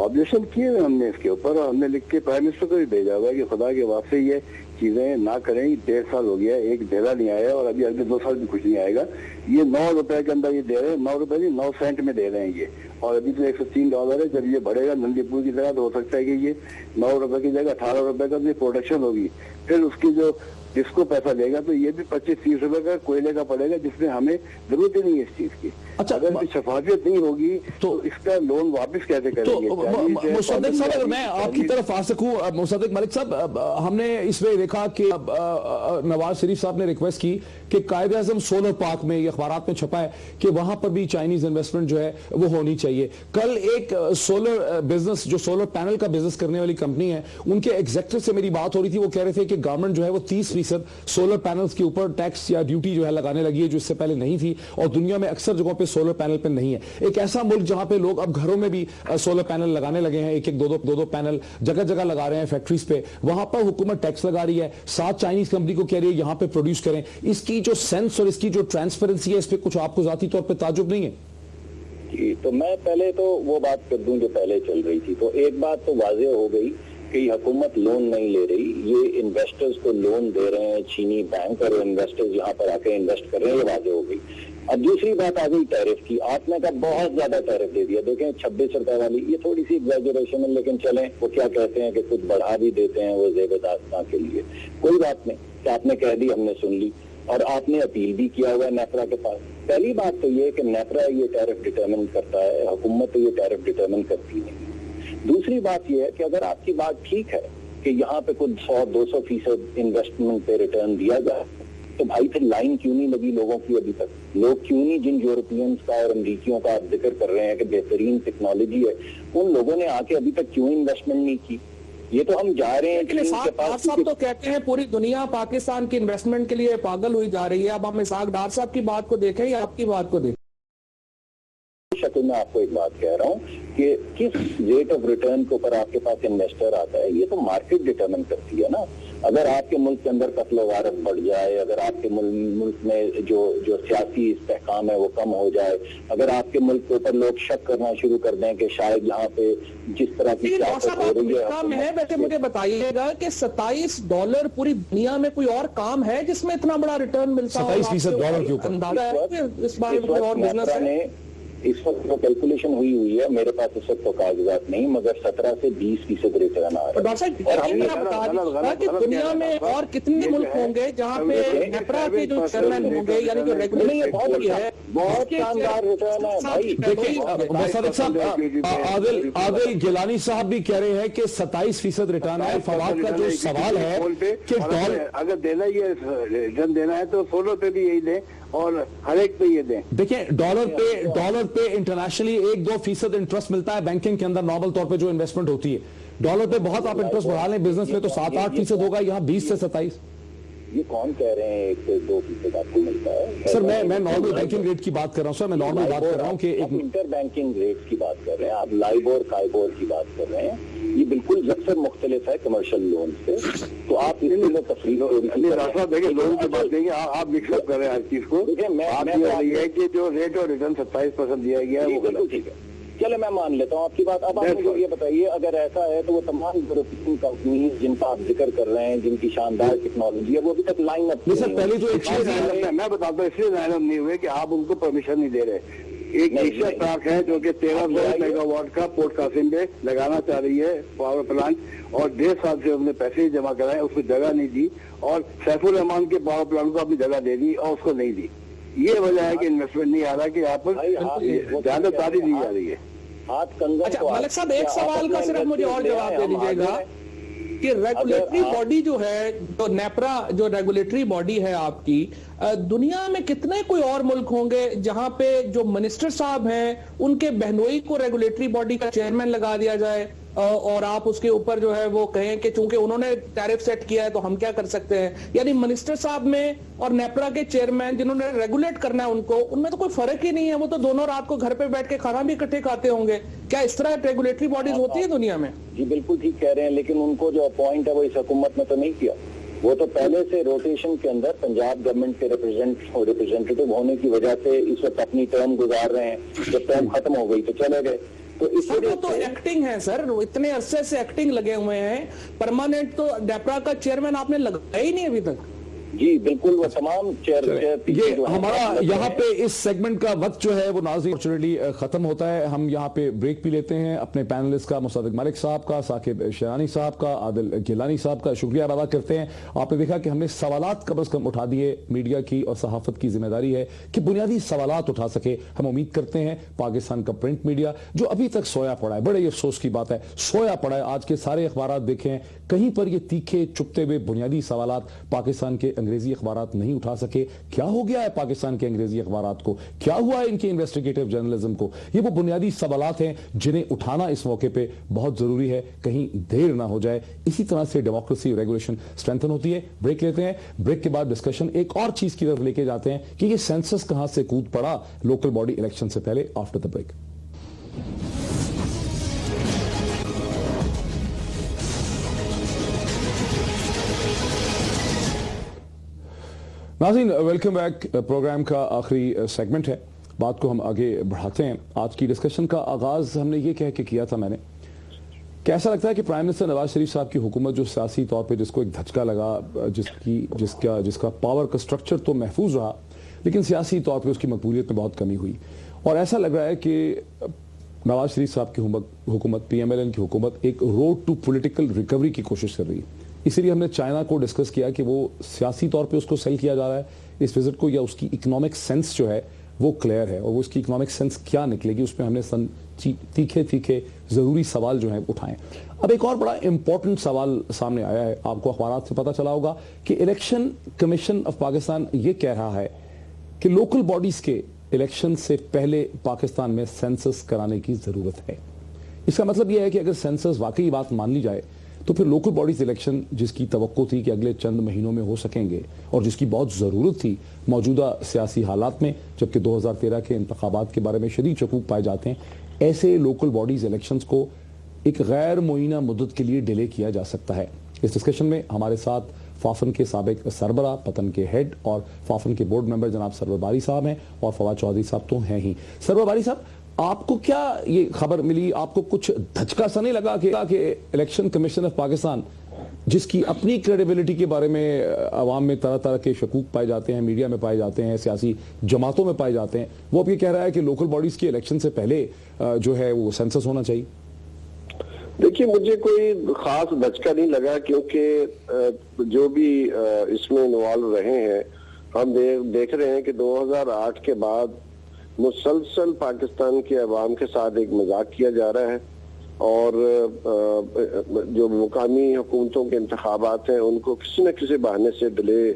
ऑब्जेक्शन किए हुए हमने इसके ऊपर, और हमने लिख के प्राइम मिनिस्टर को भी भेजा हुआ है कि खुदा के वास्ते ये चीजें ना करें। 1.5 साल हो गया, एक ढेला नहीं आया, और अभी अगले 2 साल भी कुछ नहीं आएगा। ये $9 के अंदर ये दे रहे हैं, $9 नहीं 9 सेंट में दे रहे हैं ये, और अभी तो $103 है। जब ये बढ़ेगा नंदीपुर की तरह तो हो सकता है कि ये $9 की जगह $18 का प्रोडक्शन होगी। फिर उसकी जो जिसको पैसा लेगा तो ये भी $25-30 का कोयले का पड़ेगा, जिसमें हमें जरूरत ही नहीं है इस चीज की। अच्छा, अगर इसकी शफाफियत नहीं होगी तो इसका लोन वापस कैसे करेंगे? मुसद्दिक साहब, अगर मैं आपकी तरफ आ सकूं, मुसद्दिक मलिक साहब, हमने इसमें देखा कि नवाज शरीफ साहब ने रिक्वेस्ट की कि कायदे आज़म सोलर पार्क में, ये अखबारात में छपा है कि वहां पर भी चाइनीज इन्वेस्टमेंट जो है वो होनी चाहिए। कल एक सोलर बिजनेस, जो सोलर पैनल का बिजनेस करने वाली कंपनी है, उनके एग्जेक्टिव से मेरी बात हो रही थी। वो कह रहे थे कि गवर्नमेंट जो है वो 30% सोलर पैनल्स के ऊपर टैक्स या ड्यूटी जो है लगाने लगी है, जो इससे पहले नहीं थी, और दुनिया में अक्सर जगहों पे सोलर पैनल पे नहीं है। एक ऐसा मुल्क जहां पे लोग अब घरों में भी सोलर पैनल लगाने लगे हैं, एक एक दो पैनल जगह जगह लगा रहे हैं फैक्ट्रीज पे, वहां पर हुकूमत टैक्स लगा रही है, साथ चाइनीज कंपनी को कह रही है यहां पे प्रोड्यूस करें। इसकी जो सेंस और इसकी जो ट्रांसपेरेंसी है, इस पर कुछ आपको जाती तौर पर ताजुब नहीं है? जी, तो मैं पहले तो वो बात कर दूं जो पहले चल रही थी। तो एक बात तो वाज़ेह हो गई कि हुकूमत लोन नहीं ले रही, ये इन्वेस्टर्स को लोन दे रहे हैं चीनी बैंक, और इन्वेस्टर्स यहाँ पर आके इन्वेस्ट कर रहे हैं, ये वाज़ेह हो गई। अब दूसरी बात आ गई टैरिफ की। आपने कहा बहुत ज्यादा टैरिफ दे दिया। देखें 26 रुपए वाली ये थोड़ी सी एग्जैजरेशन है, लेकिन चलें, वो क्या कहते हैं कि कुछ बढ़ा भी देते हैं वो ज़ेब-ए-दास्तां के लिए। कोई बात नहीं कि आपने कह दी, हमने सुन ली, और आपने अपील भी किया हुआ है नेपरा के पास। पहली बात तो ये कि नेपरा ये टैरिफ डिटरमिन करता है, हुकूमत तो ये टैरिफ डिटरमिन करती नहीं। दूसरी बात ये है कि अगर आपकी बात ठीक है कि यहाँ पे कुछ 100-200% इन्वेस्टमेंट पे रिटर्न दिया जाए, तो भाई फिर लाइन क्यों नहीं लगी लोगों की अभी तक? लोग क्यों नहीं, जिन यूरोपियंस का और अमरीकियों का आप जिक्र कर रहे हैं कि बेहतरीन टेक्नोलॉजी है, उन लोगों ने आके अभी तक क्यों इन्वेस्टमेंट नहीं की? ये तो हम जा रहे हैं। साहब तो कहते हैं पूरी दुनिया पाकिस्तान की इन्वेस्टमेंट के लिए पागल हुई जा रही है। अब हम इसहाक डार साहब की बात को देखें या आपकी बात को देखें? शक्ल में आपको एक बात कह रहा हूँ कि किस रेट ऑफ रिटर्न के ऊपर आपके पास इन्वेस्टर आता है, ये तो मार्केट डिटरमिन करती है ना। अगर आपके मुल्क के अंदर कत्ल वारत बढ़ जाए, अगर आपके मुल्क में जो सियासी इस्तेहकाम है वो कम हो जाए, अगर आपके मुल्क के ऊपर लोग शक करना शुरू कर दें कि शायद यहाँ पे जिस तरह की सियासत हो रही है। वैसे मुझे बताइएगा कि $27 पूरी दुनिया में कोई और काम है जिसमें इतना बड़ा रिटर्न मिलता है? $27 के ऊपर अंदाजा है इस बारे में? और बिजनेस है इस वक्त जो कैलकुलेशन हुई है, मेरे पास इस वक्त तो कागजात नहीं, मगर 17 से 20% रिटर्न आ रहा है। डॉक्टर साहब कि दुनिया में और कितने मुल्क होंगे जहाँ पे नेपरा के जो चेयरमैन होंगे, यानी जो रेगुलेटर बहुत शानदार रिटर्न है भाई। देखिए साहब, आदिल गिलानी साहब भी कह रहे हैं कि 27% रिटर्न है। फवाद का जो सवाल है कि डॉलर अगर देना ही है, रिटर्न देना है तो सोलर पे भी यही दें और हर एक पे ये दें। देखिए डॉलर पे इंटरनेशनली 1-2% इंटरेस्ट मिलता है बैंकिंग के अंदर नॉर्मल तौर पे जो इन्वेस्टमेंट होती है। डॉलर पे बहुत आप इंटरेस्ट बढ़ा लें बिजनेस में तो 7-8% होगा, यहाँ 20 से 27। ये कौन कह रहे हैं 1 से 2% आपको मिलता है? सर मैं नॉर्मल बैंकिंग रेट की बात कर रहा हूँ सर, मैं नॉर्मल बात कर रहा हूँ कि इंटर बैंकिंग रेट की बात कर रहे हैं आप, लाइबोर काइबोर की बात कर रहे हैं। ये बिल्कुल जबसे मुख्तलिफ है कमर्शियल लोन से। तो आप इसमें तफरीक देखिए लोन की बात देंगे, आप मिक्सअप कर रहे हैं हर चीज को। देखिए मैं है कि जो रेट और रिटर्न 27% दिया गया है वो बिल्कुल ठीक है। चलो मैं मान लेता हूँ आपकी बात। अब आप मुझे ये बताइए, अगर ऐसा है तो वो तमाम यूरोपियन कंपनी जिनका आप जिक्र कर रहे हैं, जिनकी शानदार टेक्नोलॉजी है, वो अभी तक लाइन अप नहीं। सर पहले तो एक चीज मैं बताता हूँ, इसलिए लाइन अप नहीं हुए कि आप उनको परमिशन नहीं दे रहे। एक एशिया पार्क है जो कि 1300 मेगावाट का पोर्ट कासिम में लगाना चाह रही है पावर प्लांट, और 1.5 साल से उन्होंने पैसे जमा कराए, उसको जगह नहीं दी, और सैफुल रहमान के पावर प्लांट को अपनी जगह दे दी और उसको नहीं दी। ये वजह है कि इन्वेस्टमेंट नहीं आ रहा, कि यहाँ पर ज्यादा तारीफ दी जा रही है। अच्छा मलिक साहब, एक सवाल का सिर्फ मुझे और जवाब दे दीजिएगा कि रेगुलेटरी बॉडी जो है, जो नेपरा जो रेगुलेटरी बॉडी है आपकी, दुनिया में कितने कोई और मुल्क होंगे जहां पे जो मिनिस्टर साहब हैं उनके बहनोई को रेगुलेटरी बॉडी का चेयरमैन लगा दिया जाए और आप उसके ऊपर जो है वो कहें कि चूंकि उन्होंने टैरिफ सेट किया है तो हम क्या कर सकते हैं? यानी मिनिस्टर साहब में और नेपरा के चेयरमैन जिन्होंने रेगुलेट करना है उनको, उनमें तो कोई फर्क ही नहीं है। वो तो दोनों रात को घर पे बैठ के खाना भी इकट्ठे खाते होंगे। क्या इस तरह रेगुलेटरी बॉडीज होती है दुनिया में? जी बिल्कुल ठीक कह रहे हैं, लेकिन उनको जो अपॉइंट है वो इस हुकूमत में तो नहीं किया। वो तो पहले से रोटेशन के अंदर पंजाब गवर्नमेंट के रिप्रेजेंटेटिव होने की वजह से इस वक्त अपनी टर्म गुजार रहे हैं। जब टर्म खत्म हो गई तो चले गए। तो इस वजह तो एक्टिंग है सर, इतने अरसे से एक्टिंग लगे हुए हैं। परमानेंट तो नेपरा का चेयरमैन आपने लगाया ही नहीं अभी तक। जी बिल्कुल, वो तमाम ये हमारा यहाँ पे इस सेगमेंट का वक्त जो है वो नाज़रीन अपॉर्चुनिटी खत्म होता है। हम यहाँ पे ब्रेक भी लेते हैं। अपने पैनलिस्ट का, मुसद्दिक मलिक साहब का, साकिब शरानी साहब का, आदिल गिलानी साहब का शुक्रिया अदा करते हैं। आपने देखा कि हमने सवालात कम अज कम उठा दिए। मीडिया की और सहाफत की जिम्मेदारी है कि बुनियादी सवालात उठा सके। हम उम्मीद करते हैं पाकिस्तान का प्रिंट मीडिया जो अभी तक सोया पड़ा है, बड़े ही अफसोस की बात है, सोया पड़ा है। आज के सारे अखबार देखें, कहीं पर ये तीखे चुपते हुए बुनियादी सवालात पाकिस्तान के अंग्रेजी अखबार नहीं उठा सके। क्या हो गया है पाकिस्तान के अंग्रेजी अखबारात को? क्या हुआ है इनके इन्वेस्टिगेटिव जर्नलिज्म को? ये वो बुनियादी सवालात हैं जिन्हें उठाना इस मौके पे बहुत जरूरी है, कहीं देर ना हो जाए। इसी तरह से डेमोक्रेसी रेगुलेशन स्ट्रेंथन होती है। ब्रेक लेते हैं। ब्रेक के बाद डिस्कशन एक और चीज की तरफ लेके जाते हैं कि ये सेंसस कहां से कूद पड़ा लोकल बॉडी इलेक्शन से पहले। After the break. नाज़रीन, वेलकम बैक। प्रोग्राम का आखिरी सेगमेंट है। बात को हम आगे बढ़ाते हैं। आज की डिस्कशन का आगाज हमने ये कह के किया था मैंने, कैसा लगता है कि प्राइम मिनिस्टर नवाज शरीफ साहब की हुकूमत जो सियासी तौर पे जिसको एक धचका लगा, जिसका पावर का स्ट्रक्चर तो महफूज रहा, लेकिन सियासी तौर पे उसकी मकबूलियत में बहुत कमी हुई। और ऐसा लग रहा है कि नवाज शरीफ साहब की हुकूमत, PMLN की हुकूमत एक रोड टू पॉलिटिकल रिकवरी की कोशिश कर रही है। इसीलिए हमने चाइना को डिस्कस किया कि वो सियासी तौर पे उसको सेल किया जा रहा है इस विजिट को, या उसकी इकोनॉमिक सेंस जो है वो क्लियर है, और वो उसकी इकोनॉमिक सेंस क्या निकलेगी उसमें हमने तीखे जरूरी सवाल जो है उठाएं। अब एक और बड़ा इंपॉर्टेंट सवाल सामने आया है, आपको अखबारात से पता चला होगा कि इलेक्शन कमीशन ऑफ पाकिस्तान ये कह रहा है कि लोकल बॉडीज के इलेक्शन से पहले पाकिस्तान में सेंसस कराने की जरूरत है। इसका मतलब यह है कि अगर सेंसस वाकई बात मान ली जाए तो फिर लोकल बॉडीज इलेक्शन, जिसकी तवक्को थी कि अगले चंद महीनों में हो सकेंगे और जिसकी बहुत ज़रूरत थी मौजूदा सियासी हालात में, जबकि 2013 के इंतखाबात के बारे में शदीद शकूक पाए जाते हैं, ऐसे लोकल बॉडीज इलेक्शंस को एक गैर मुइना मुद्दत के लिए डिले किया जा सकता है। इस डिस्कशन में हमारे साथ फाफन के साबिक सरबरा, पतन के हेड और फाफन के बोर्ड मेंबर जनाब सरवर बारी साहब हैं, और फवाद चौधरी साहब तो हैं ही। सरवर बारी साहब, आपको क्या ये खबर मिली, आपको कुछ धचका सा नहीं लगा कि इलेक्शन कमीशन ऑफ पाकिस्तान, जिसकी अपनी क्रेडिबिलिटी के बारे में अवाम में तरह तरह के शकूक पाए जाते हैं, मीडिया में पाए जाते हैं, सियासी जमातों में पाए जाते हैं, वो अब ये कह रहा है कि लोकल बॉडीज के इलेक्शन से पहले जो है वो सेंसस होना चाहिए? देखिए, मुझे कोई खास धचका नहीं लगा, क्योंकि जो भी इसमें इन्वॉल्व रहे हैं, हम देख रहे हैं कि 2008 के बाद मुसलसल पाकिस्तान के अवाम के साथ एक मजाक किया जा रहा है, और जो मुकामी हुकूमतों के इंतखाबात हैं उनको किसी न किसी बहाने से डिले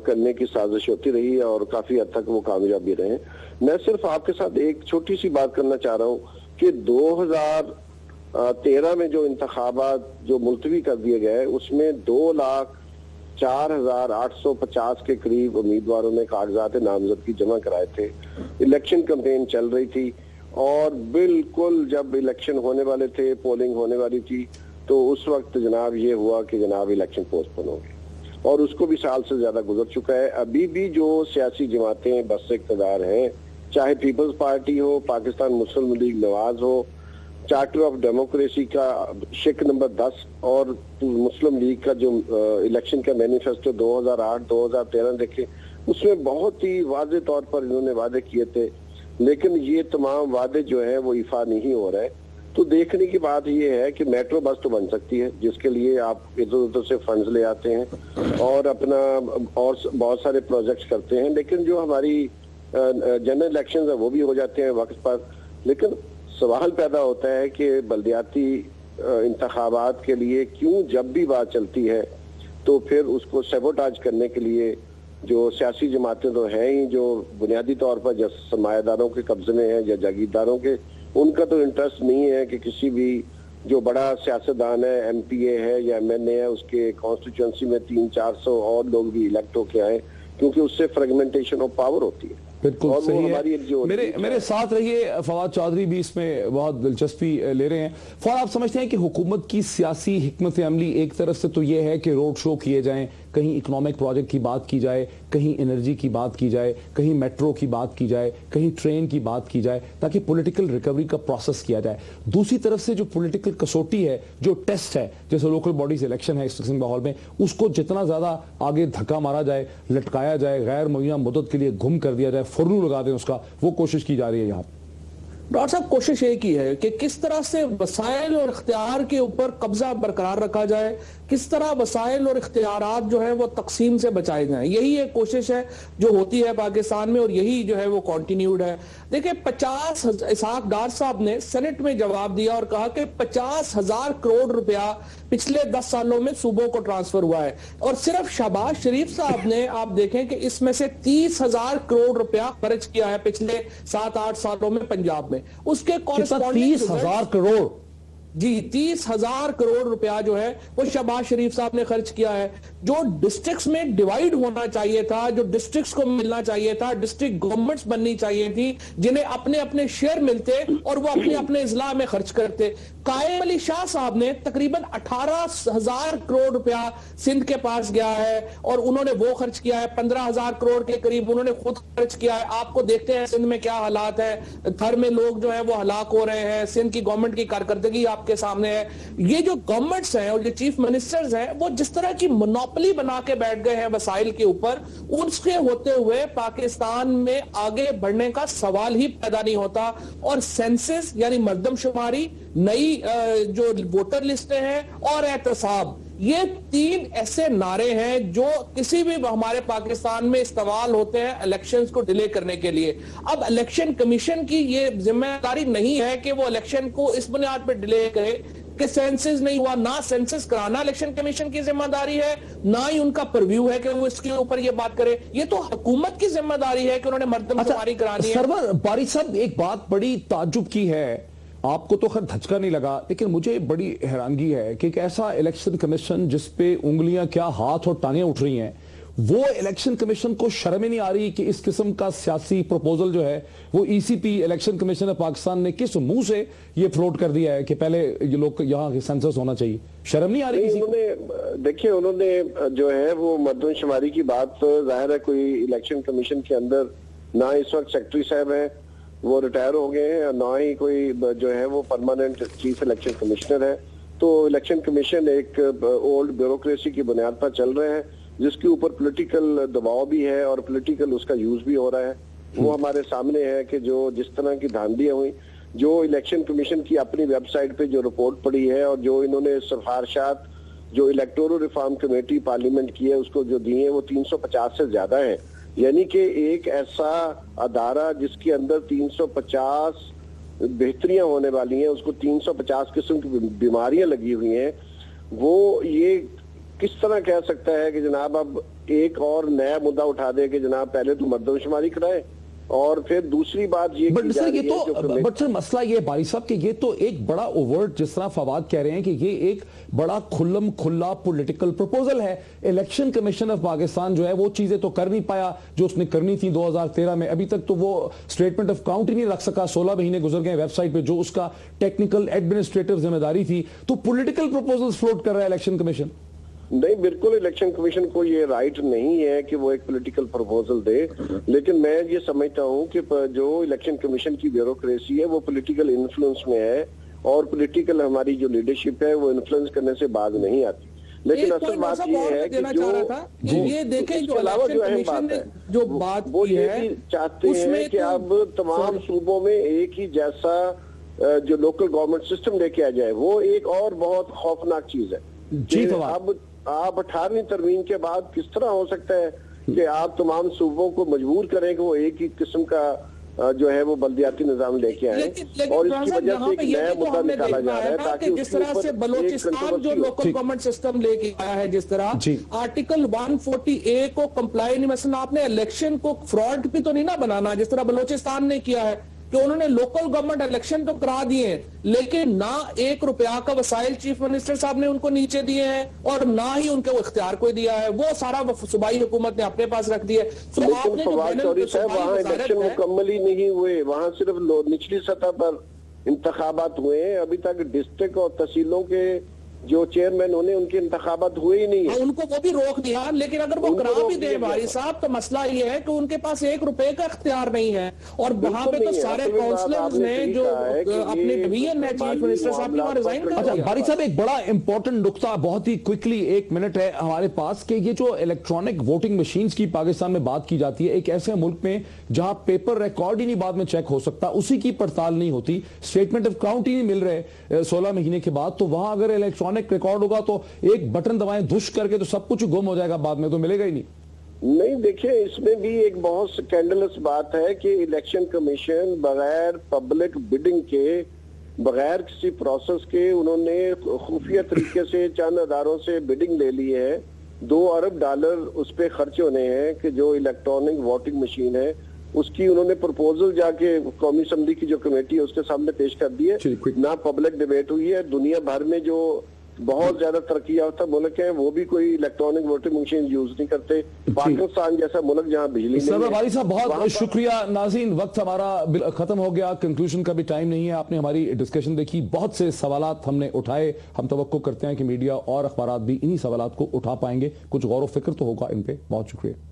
करने की साजिश होती रही है, और काफी हद तक वो कामयाब भी रहे। मैं सिर्फ आपके साथ एक छोटी सी बात करना चाह रहा हूँ कि 2013 में जो इंतखाबात जो मुलतवी कर दिए गए, उसमें 2,04,850 के करीब उम्मीदवारों ने कागजात नामजदगी जमा कराए थे। इलेक्शन कैंपेन चल रही थी, और बिल्कुल जब इलेक्शन होने वाले थे, पोलिंग होने वाली थी, तो उस वक्त जनाब ये हुआ कि जनाब इलेक्शन पोस्टपोन हो गए, और उसको भी साल से ज्यादा गुजर चुका है। अभी भी जो सियासी जमातें बस इक़्तिदार हैं, चाहे पीपल्स पार्टी हो, पाकिस्तान मुस्लिम लीग नवाज हो, चार्टर ऑफ डेमोक्रेसी का शिक नंबर 10 और मुस्लिम लीग का जो इलेक्शन का मैनिफेस्टो 2008-2013 देखे, उसमें बहुत ही वाज़ेह तौर पर इन्होंने वादे किए थे, लेकिन ये तमाम वादे जो है वो इफा नहीं हो रहे। तो देखने की बात ये है कि मेट्रो बस तो बन सकती है, जिसके लिए आप इधर उधर से फंड्स ले आते हैं और अपना और बहुत सारे प्रोजेक्ट्स करते हैं, लेकिन जो हमारी जनरल इलेक्शंस है वो भी हो जाते हैं वक्त पर। लेकिन सवाल पैदा होता है कि बल्दियाती इंतखाबात के लिए क्यों जब भी बात चलती है तो फिर उसको सैबोटाज करने के लिए जो सियासी जमातें तो हैं ही, जो बुनियादी तौर पर जब सरमायादारों के कब्जे में है या जागीरदारों के, उनका तो इंटरेस्ट नहीं है कि किसी भी जो बड़ा सियासतदान है, MPA है या MNA है, उसके कॉन्स्टिट्यूंसी में 300-400 और लोग भी इलेक्ट होके आए, क्योंकि उससे फ्रेगमेंटेशन ऑफ पावर होती है। बिल्कुल और सही वो हमारी जो मेरे साथ रहिए, फवाद चौधरी भी इसमें बहुत दिलचस्पी ले रहे हैं। फवाद, आप समझते हैं कि हुकूमत की सियासी हिकमत अमली एक तरफ से तो ये है कि रोड शो किए जाएं, कहीं इकोनॉमिक प्रोजेक्ट की बात की जाए, कहीं एनर्जी की बात की जाए, कहीं मेट्रो की बात की जाए, कहीं ट्रेन की बात की जाए, ताकि पॉलिटिकल रिकवरी का प्रोसेस किया जाए। दूसरी तरफ से जो पॉलिटिकल कसौटी है, जो टेस्ट है, जैसे लोकल बॉडीज इलेक्शन है इस किस्म माहौल में, उसको जितना ज्यादा आगे धक्का मारा जाए, लटकाया जाए, गैर मुहैया मदद के लिए गुम कर दिया जाए, फुर्रू लगा दें उसका, वो कोशिश की जा रही है यहाँ। डॉक्टर साहब, कोशिश एक ही है कि किस तरह से वसाइल और इख्तियार के ऊपर कब्जा बरकरार रखा जाए, किस तरह वसाइल और इख्तियारात जो है वो तकसीम से बचाए जाएं। यही एक कोशिश है जो होती है पाकिस्तान में, और यही जो है वो कंटिन्यूड है। देखिए, 50 इसहाक डार साहब ने सेनेट में जवाब दिया और कहा कि 50,000 करोड़ रुपया पिछले 10 सालों में सूबों को ट्रांसफर हुआ है, और सिर्फ शहबाज शरीफ साहब ने, आप देखें कि इसमें से 30,000 करोड़ रुपया खर्च किया है पिछले 7-8 सालों में पंजाब में। उसके 30,000 करोड़, जी 30,000 करोड़ रुपया जो है वो शहबाज शरीफ साहब ने खर्च किया है। जो डिस्ट्रिक्ट्स में डिवाइड होना चाहिए था, जो डिस्ट्रिक्ट्स को मिलना चाहिए था, डिस्ट्रिक्ट गवर्नमेंट्स बननी चाहिए थी जिन्हें अपने अपने शेयर मिलते और वो अपने अपने इजला में खर्च करते। कायम अली शाह साहब ने तकरीबन 18,000 करोड़ रुपया सिंध के पास गया है और उन्होंने वो खर्च किया है। 15,000 करोड़ के करीब उन्होंने खुद खर्च किया है। आपको देखते हैं सिंध में क्या हालात है, थर में लोग जो है वो हलाक हो रहे हैं। सिंध की गवर्नमेंट की कारकर्दगी आपके सामने है। ये जो गवर्नमेंट्स हैं और जो चीफ मिनिस्टर्स हैं वो जिस तरह की मोनोपोली बना के बैठ गए हैं वसाइल के ऊपर, उसके होते हुए पाकिस्तान में आगे बढ़ने का सवाल ही पैदा नहीं होता। और सेंसस यानी मर्दमशुमारी, नई जो वोटर लिस्टें हैं और एहतसाब, ये 3 ऐसे नारे हैं जो किसी भी हमारे पाकिस्तान में इस्तेमाल होते हैं इलेक्शंस को डिले करने के लिए। अब इलेक्शन कमीशन की ये जिम्मेदारी नहीं है कि वो इलेक्शन को इस बुनियाद पर डिले करे कि सेंसस नहीं हुआ। ना सेंसस कराना इलेक्शन कमीशन की जिम्मेदारी है, ना ही उनका परव्यू है कि वो इसके ऊपर ये बात करे। ये तो हुकूमत की जिम्मेदारी है कि उन्होंने मर्दमशुमारी करानी है। सरवर बारी साहब, एक बात बड़ी ताज्जुब की है, आपको तो खैर धचका नहीं लगा, लेकिन मुझे बड़ी हैरानगी है कि एक ऐसा इलेक्शन कमीशन जिस पे उंगलियां क्या हाथ और टांगें उठ रही हैं, वो इलेक्शन कमीशन को शर्म ही नहीं आ रही कि इस किस्म का सियासी प्रपोजल जो है वो ECP election commission of Pakistan ने किस मुंह से ये फ्लोट कर दिया है कि पहले ये लोग यहाँ सेंसस होना चाहिए। शर्म नहीं आ रही किसी को? देखिए, उन्होंने जो है वो मर्दमशुमारी की बात, जाहिर है कोई इलेक्शन कमीशन के अंदर ना इस वक्त सेक्रेटरी साहब है, वो रिटायर हो गए हैं, ना ही कोई जो है वो परमानेंट चीफ इलेक्शन कमिश्नर है। तो इलेक्शन कमीशन एक ओल्ड ब्यूरोक्रेसी की बुनियाद पर चल रहे हैं जिसके ऊपर पॉलिटिकल दबाव भी है और पॉलिटिकल उसका यूज भी हो रहा है। वो हमारे सामने है कि जो जिस तरह की धांधलियां हुई, जो इलेक्शन कमीशन की अपनी वेबसाइट पे जो रिपोर्ट पड़ी है और जो इन्होंने सिफारिशात जो इलेक्टोरल रिफॉर्म कमेटी पार्लियामेंट की है उसको जो दी है वो 350 से ज्यादा है। यानी कि एक ऐसा अदारा जिसके अंदर 350 बेहतरियां होने वाली हैं, उसको 350 किस्म की बीमारियां लगी हुई हैं, वो ये किस तरह कह सकता है कि जनाब अब एक और नया मुद्दा उठा दे कि जनाब पहले तो मर्दमशुमारी कराए। और फिर दूसरी बात ये बट सर मसला ये बारी साहब कि ये तो एक बड़ा ओवर्ट, जिस तरह फवाद कह रहे हैं कि ये एक बड़ा खुल्लम खुल्ला पॉलिटिकल प्रपोजल है। इलेक्शन कमीशन ऑफ पाकिस्तान जो है वो चीजें तो कर नहीं पाया जो उसने करनी थी 2013 में। अभी तक तो वो स्टेटमेंट ऑफ काउंट ही नहीं रख सका, 16 महीने गुजर गए वेबसाइट पे, जो उसका टेक्निकल एडमिनिस्ट्रेटिव जिम्मेदारी थी। तो पॉलिटिकल प्रपोजल फ्लोट कर रहा है इलेक्शन कमीशन। नहीं, बिल्कुल इलेक्शन कमीशन को ये राइट नहीं है कि वो एक पॉलिटिकल प्रपोजल दे, लेकिन मैं ये समझता हूँ कि जो इलेक्शन कमीशन की ब्यूरोक्रेसी है वो पॉलिटिकल इन्फ्लुएंस में है और पॉलिटिकल हमारी जो लीडरशिप है वो इन्फ्लुएंस करने से बाज नहीं आती। लेकिन असल बात ये है कि जो ये देखें जो अलावा जो अहम बात है जो बात वो ये भी चाहते हैं कि अब तमाम सूबों में एक ही जैसा जो लोकल गवर्नमेंट सिस्टम लेके आ जाए। वो एक और बहुत खौफनाक चीज है। अब आप 18वीं तरमीम के बाद किस तरह हो सकता है कि आप तमाम सूबों को मजबूर करें कि वो एक ही किस्म का जो है वो बल्दियाती निजाम लेके आए और इसकी वजह से एक नया मुद्दा निकाला जा रहा है ताकि जिस तरह से बलोचिस्तान जो लोकल गवर्नमेंट सिस्टम लेके आया है, जिस तरह आर्टिकल 140A को कंप्लाई नहीं, मसलन आपने इलेक्शन को फ्रॉड भी तो नहीं ना बनाना जिस तरह बलोचिस्तान ने किया है। कि उन्होंने लोकल गवर्नमेंट इलेक्शन तो करा दिए, लेकिन ना 1 रुपया का वसाइल चीफ मिनिस्टर साहब ने उनको नीचे दिए हैं और ना ही उनके वो इख्तियार को दिया है, वो सारा सूबाई हुकूमत ने अपने पास रख दिया है। तो आपने फवाद चौधरी साहब, वहाँ इलेक्शन मुकम्मल ही नहीं हुए, वहाँ सिर्फ निचली सतह पर इंतखाबात हुए हैं। अभी तक डिस्ट्रिक्ट और तहसीलों के जो चेयरमैन होने उनके इंतखाबात हुए ही नहीं है। उनको वो भी रोक दिया, लेकिन अगर वो करा भी दे भाई साहब तो मसला ये है कि उनके पास 1 रुपए का इख्तियार नहीं है। और वहां पे तो सारे काउंसलर्स ने जो अपने डिवीजन में चीफ मिनिस्टर साहब ने रिजाइन कर दिया। बारी साहब, एक बड़ा इंपॉर्टेंट नुक्ता, बहुत ही क्विकली 1 मिनट है हमारे पास, कि ये जो इलेक्ट्रॉनिक वोटिंग मशीन्स की पाकिस्तान में बात की जाती है, एक ऐसे मुल्क में जहां पेपर रिकॉर्ड ही नहीं बाद में चेक हो सकता, उसी की पड़ताल नहीं होती, स्टेटमेंट ऑफ काउंट ही नहीं मिल रहे 16 महीने के बाद, तो वहां अगर इलेक्ट्रॉनिक रिकॉर्ड होगा तो एक बटन दबाएं धुश करके तो सब कुछ गुम हो जाएगा, बाद में तो मिलेगा ही नहीं। देखिए, इसमें भी एक बहुत स्कैंडलस बात है कि इलेक्शन कमीशन बगैर पब्लिक बिडिंग के, बगैर किसी प्रोसेस के, उन्होंने खुफिया तरीके से चंद अदारों से बिडिंग ले ली है। $2 अरब उस पर खर्च होने हैं कि जो इलेक्ट्रॉनिक वोटिंग मशीन है उसकी उन्होंने प्रपोजल जाके कौमी असम्बली की जो कमेटी है उसके सामने पेश कर दी है, ना पब्लिक डिबेट हुई है। दुनिया भर में जो बहुत ज्यादा तरक्की याफ्ता मुल्क है वो भी कोई इलेक्ट्रॉनिक वोटिंग मशीन यूज नहीं करते। पाकिस्तान जैसा मुल्क जहां बिजली नहीं है। वाली साहब, बहुत शुक्रिया। नाज़रीन, वक्त हमारा खत्म हो गया, कंक्लूजन का भी टाइम नहीं है। आपने हमारी डिस्कशन देखी, बहुत से सवालात हमने उठाए। हम तवक्को करते हैं कि मीडिया और अखबारात भी इन्हीं सवालात को उठा पाएंगे, कुछ गौर व फिक्र तो होगा इन पे। बहुत शुक्रिया।